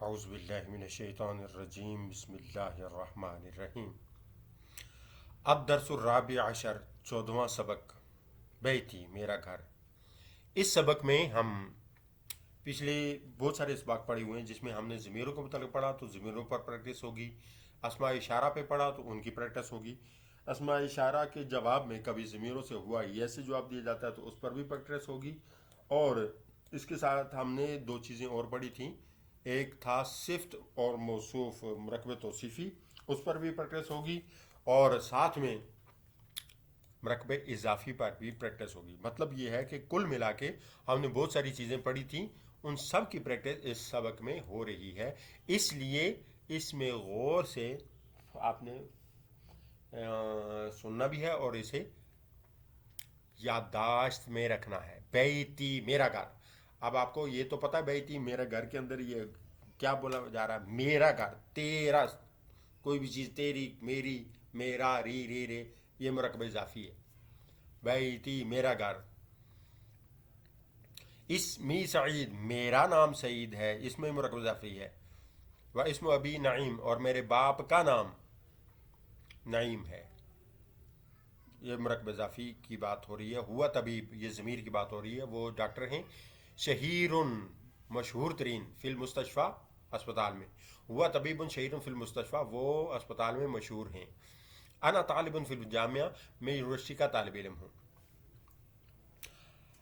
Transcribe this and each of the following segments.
اعوذ باللہ من الشیطان الرجیم بسم اللہ الرحمن الرحیم الدرس الرابع عشر 14واں سبق بیتی میرا گھر۔ اس سبق میں ہم پچھلے بہت سارے اسباق پڑھے ہوئے ہیں جس میں ہم نے ضمیروں کے متعلق پڑھا تو ضمیروں پر پریکٹس ہوگی، اسماء اشارہ پہ پڑھا تو ان کی پریکٹس ہوگی، اسماء اشارہ کے جواب میں کبھی ضمیروں سے ہوا یس سے جواب دیا جاتا ہے تو اس پر بھی پریکٹس ہوگی، اور اس کے ساتھ ہم نے دو چیزیں اور پڑھی تھیں، ایک تھا صفت اور موصوف مرکب توصیفی، اس پر بھی پریکٹس ہوگی، اور ساتھ میں مرکب اضافی پر بھی پریکٹس ہوگی۔ مطلب یہ ہے کہ کل ملا کے ہم نے بہت ساری چیزیں پڑھی تھیں، ان سب کی پریکٹس اس سبق میں ہو رہی ہے، اس لیے اس میں غور سے آپ نے سننا بھی ہے اور اسے یادداشت میں رکھنا ہے۔ بیتی میرا گھر، اب آپ کو یہ تو پتہ ہے بیتی میرا گھر کے اندر یہ کیا بولا جا رہا ہے، میرا گھر، تیرا، کوئی بھی چیز تیری، میری، میرا، ری رے رے، یہ مرکب اضافی ہے۔ بیتی میرا گھر، اسمی سعید، میرا نام سعید ہے، اس میں مرکب اضافی ہے۔ و اسم ابی نعیم، اور میرے باپ کا نام نعیم ہے، یہ مرکب اضافی کی بات ہو رہی ہے۔ ہوا طبیب، یہ ضمیر کی بات ہو رہی ہے، وہ ڈاکٹر ہیں۔ شہیر، مشہور ترین، فی المستشفیٰ، اسپتال میں۔ ہوا طبیب شہیر فی المستشفیٰ، وہ اسپتال میں مشہور ہیں۔ انا طالب فی الجامعہ، میں یونیورسٹی کا طالب علم ہوں۔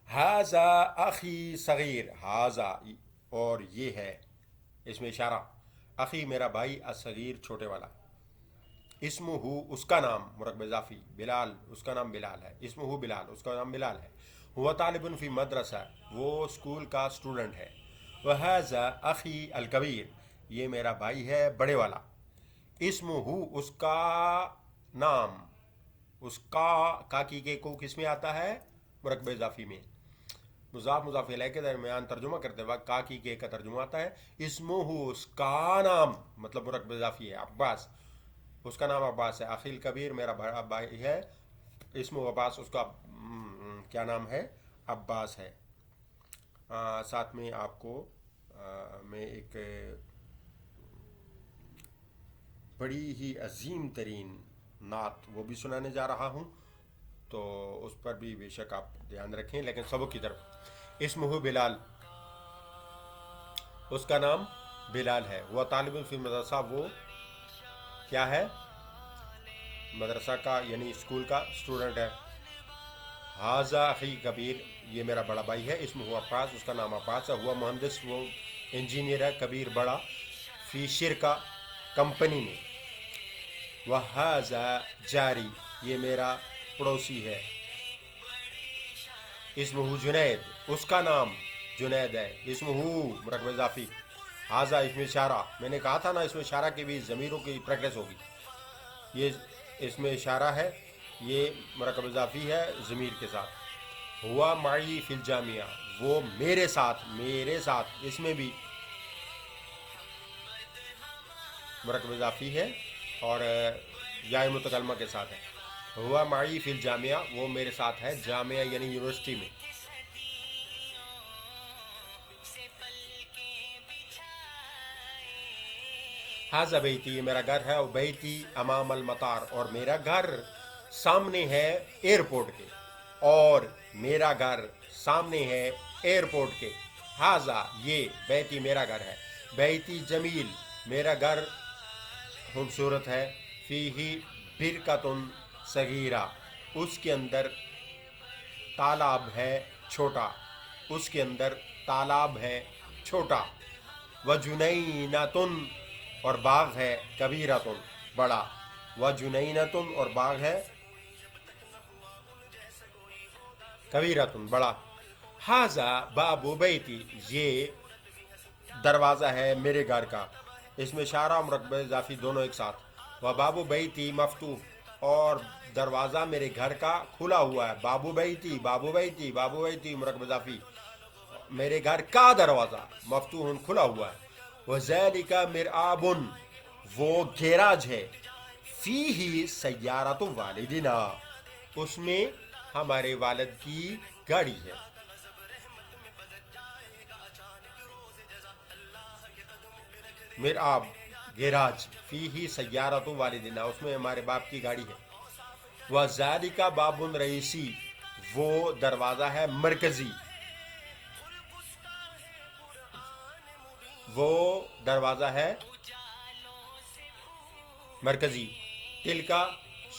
ھذا اخی صغیر، ھذا اور یہ ہے، اس میں اشارہ، اخی میرا بھائی، الصغیر چھوٹے والا۔ اسمہ، اس کا نام، مرکب اضافی، بلال، اس کا نام بلال ہے، اسمہ بلال، اس کا نام بلال ہے۔ ہوا طالب فی مدرسہ، وہ اسکول کا اسٹوڈنٹ ہے۔ وھذا اخی الکبیر، یہ میرا بھائی ہے بڑے والا۔ اسمہ، اس کا نام، اس کا کی کو کس میں آتا ہے؟ مرکب اضافی میں۔ مضاف مضاف الیہ کے درمیان ترجمہ کرتے وقت کا کی کے کا ترجمہ آتا ہے۔ اسمہ، اس کا نام، مطلب مرکب اضافی ہے، عباس، اس کا نام عباس ہے۔ اخی الکبیر، میرا بڑا بھائی ہے، اسمہ عباس، اس کا کیا نام ہے؟ عباس ہے۔ ساتھ میں آپ کو میں ایک بڑی ہی عظیم ترین نعت وہ بھی سنانے جا رہا ہوں، تو اس پر بھی بے شک آپ دھیان رکھیں، لیکن سبق کی طرف۔ اسمہ بلال، اس کا نام بلال ہے۔ وہ طالب فی مدرسہ، وہ کیا ہے؟ مدرسہ کا یعنی اسکول کا اسٹوڈنٹ ہے۔ ھذا اخی کبیر، یہ میرا بڑا بھائی ہے، اسمہ عباس، اس کا نام عباس ہے۔ ہوا مہندس، وہ انجینئر ہے، کبیر بڑا، فی شرکہ، کمپنی میں۔ وھذا جاری، یہ میرا پڑوسی ہے۔ اسمہ جنید، اس کا نام جنید ہے، اسمہ مرکب اضافی۔ ھذا اسم اشارہ، میں نے کہا تھا نا اس میں اشارہ کی بھی ضمیروں کی پریکٹس ہوگی، یہ اس میں اشارہ ہے، یہ مرکب اضافی ہے ضمیر کے ساتھ۔ ہوا معی فی الجامعہ، وہ میرے ساتھ، میرے ساتھ، اس میں بھی مرکب اضافی ہے اور یا متکلمہ کے ساتھ ہے۔ ہوا معی فی الجامعہ، وہ میرے ساتھ ہے، جامعہ یعنی یونیورسٹی میں۔ ھذا بیتی، یہ میرا گھر ہے، اور بیتی امام المطار، اور میرا گھر سامنے ہے ایئرپورٹ کے، اور میرا گھر سامنے ہے ایئرپورٹ کے۔ ھذا، یہ بیتی میرا گھر ہے۔ بیتی جمیل، میرا گھر خوبصورت ہے۔ فیہ برکۃ صغیرہ، اس کے اندر تالاب ہے چھوٹا، اس کے اندر تالاب ہے چھوٹا۔ وجنینۃ، اور باغ ہے، کبیرۃ، بڑا۔ وجنینۃ، اور باغ ہے، کبیرۃ، بڑا۔ ھذا باب بیتی، یہ دروازہ ہے میرے گھر کا، اس میں اشارہ اور مرکب اضافی دونوں ایک ساتھ۔ وباب بیتی مفتوح، اور دروازہ میرے گھر کا کھلا ہوا ہے۔ بابو بیتی، بابو بیتی، بابو بیتی، مرکب اضافی، میرے گھر کا دروازہ مفتوح، کھلا ہوا ہے۔ وذالک مرآب، وہ گیراج ہے، فیہ سیارۃ والدنا، اس میں ہمارے والد کی گاڑی ہے۔ مرآب گیراج، فی ہی سیارت والدنا، اس میں ہمارے باپ کی گاڑی ہے، وذالک باب رئیسی، وہ دروازہ ہے مرکزی، وہ دروازہ ہے مرکزی، تلکا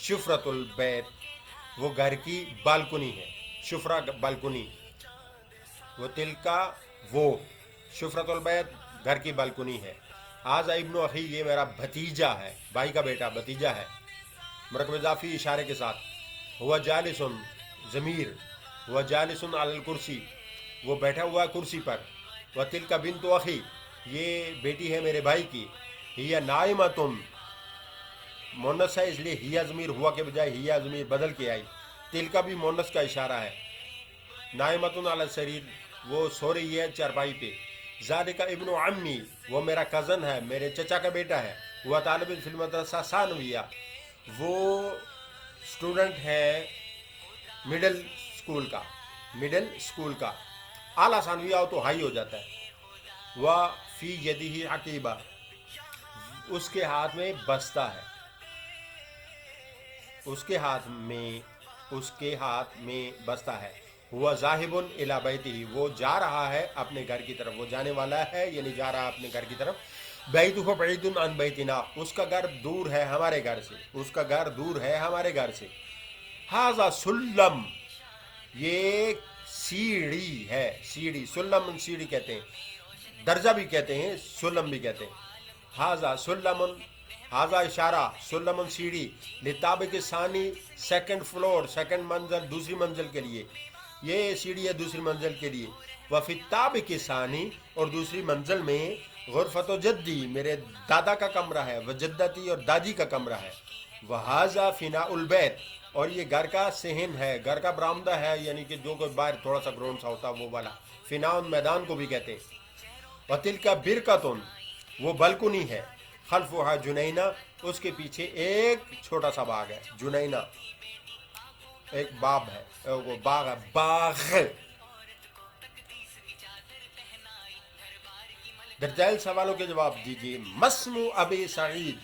شفرت البیت، وہ گھر کی بالکنی ہے، شفرا بالکنی، وہ تلکا وہ شفرت البیت گھر کی بالکنی ہے، آج ابن اخی یہ میرا بھتیجا ہے، بھائی کا بیٹا بھتیجا ہے، مرکب اضافی اشارے کے ساتھ، ہوا جالسن ضمیر، ہوا جالسن علی الکرسی، وہ بیٹھا ہوا کرسی پر، وہ تلکا بنت اخی، یہ بیٹی ہے میرے بھائی کی، ہی نائمتن، مونس ہے اس لیے ہیا ضمیر ہوا کے بجائے ہیا ضمیر بدل کے آئی، تلکا بھی مونس کا اشارہ ہے، نائمتن علی السریر، وہ سو رہی ہے چارپائی پہ، ذالک ابن عمی، وہ میرا کزن ہے، میرے چچا کا بیٹا ہے، وہ طالب فی المدرسہ ثانویہ، وہ اسٹوڈنٹ ہے مڈل اسکول کا، اعلیٰ ثانویہ ہو تو ہائی ہو جاتا ہے، وہ فی یدہ عقیبہ، اس کے ہاتھ میں بستہ ہے، اس کے ہاتھ میں بستہ ہے، وہ ذاہب الی بیتہ، وہ جا رہا ہے اپنے گھر کی طرف، وہ جانے والا ہے یعنی جا رہا ہے اپنے گھر کی طرف، بیتہ بعید عن بیتنا، اس کا گھر دور ہے ہمارے گھر سے، ھذا سلم، یہ سیڑھی ہے، سلم سیڑھی کہتے ہیں، درجہ بھی کہتے ہیں، سلم بھی کہتے ہیں، ھذا سلم، ھذا اشارہ، سلم سیڑھی، لطابق ثانی، سیکنڈ فلور، سیکنڈ منزل، دوسری منزل کے لیے، یہ سیڑھی ہے دوسری منزل کے لیے، وفی الطابق ثانی، اور دوسری منزل میں غرفت و جدی، میرے دادا کا کمرہ ہے، و جدتی، اور دادی کا کمرہ ہے، وھذا فناء البیت، اور یہ گھر کا صحن ہے، گھر کا برآمدہ ہے، یعنی کہ جو کوئی باہر تھوڑا سا گراؤنڈ سا ہوتا ہے وہ والا، فناء میدان کو بھی کہتے ہیں، وتلک برکۃ، وہ بالکنی ہے، خلفھا جنینہ، اس کے پیچھے ایک چھوٹا سا باغ ہے، جنینہ ایک باب ہے، وہ باغ ہے، باغ، درجائل سوالوں کے جواب دیجیے، مسمو ابی سعید،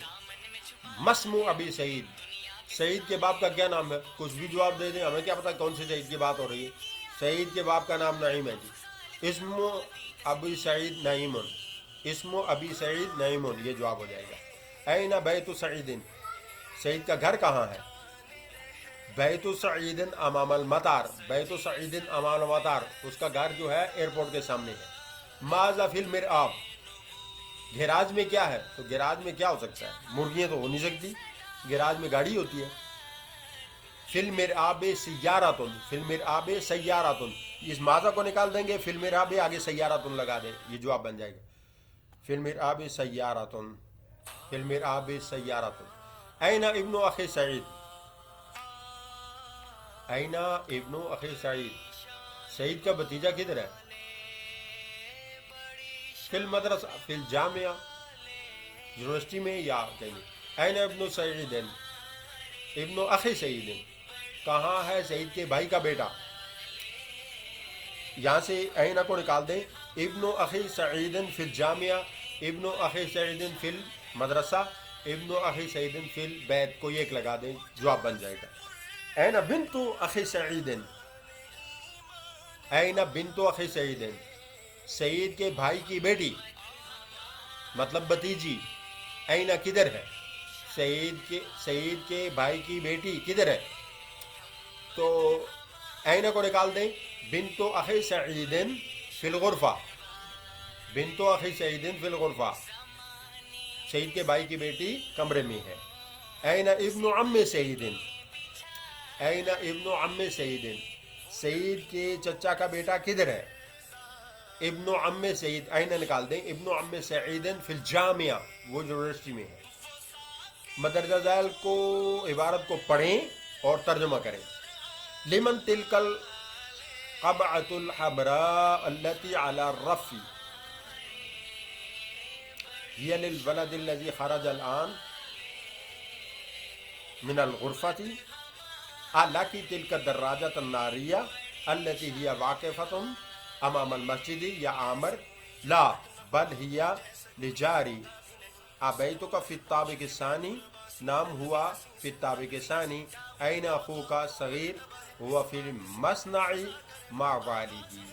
سعید کے باپ کا کیا نام ہے؟ کچھ بھی جواب دے دیں، ہمیں کیا پتا کون سے سعید کی بات ہو رہی ہے، سعید کے باپ کا نام نعیم ہے جی، اسم ابی سعید نعیمن، یہ جواب ہو جائے گا، این بیت سعید، سعید کا گھر کہاں ہے؟ بیت سعید امام المطار، اس کا گھر جو ہے ایئرپورٹ کے سامنے ہے، ماذا فی المرآب، گیراج میں کیا ہے؟ تو گیراج میں کیا ہو سکتا ہے؟ مرغیاں تو ہو نہیں سکتی، گیراج میں گاڑی ہوتی ہے، فی المرآب سیارۃ، اس ماذا کو نکال دیں گے، فی المرآب آگے سیارۃ لگا دیں، یہ جواب بن جائے گا، فی المرآب سیارۃ، این ابن اخی سعید، سعید کا بھتیجا کدھر ہے؟ فی المدرسہ، فی الجامعہ، یونیورسٹی میں یا کہیں، این ابن اخی سعید، کہاں ہے سعید کے بھائی کا بیٹا؟ یہاں سے اینا کو نکال دیں، ابن اخی سعید فی الجامعہ، ابن اخی سعید فی المدرسہ، ابن اخی سعید فی البیت، کوئی ایک لگا دیں، جواب بن جائے گا، اینا بنت اخی سعید، سعید کے بھائی کی بیٹی مطلب بھتیجی، اینا کدھر ہے؟ سعید کے بھائی کی بیٹی کدھر ہے؟ تو اینا کو نکال دیں، بنت اخی سعید فی الغرفہ، سعید کے بھائی کی بیٹی کمرے میں ہے، اینا ابن عم سعید، سعید کے چچا کا بیٹا کدھر ہے؟ ابن عم سعید، اینا نکال دیں، ابن عم سعید فی الجامعہ، وہ یونیورسٹی میں ہے، مدرجہ ذیل کو عبارت کو پڑھیں اور ترجمہ کریں، لمن تلک القبعۃ الحمراء التي على الرف، هي للولد الذي خرج الآن من الغرفة، لكن تلك الدراجة النارية التي هي واقفة أمام المسجد، يا عامر، لا بل هي لجاري ابیتک فی الطابق الثانی نام ہوا فی الطابق الثانی، این اخوک صغیر ہوا فی المصنع مع والدی،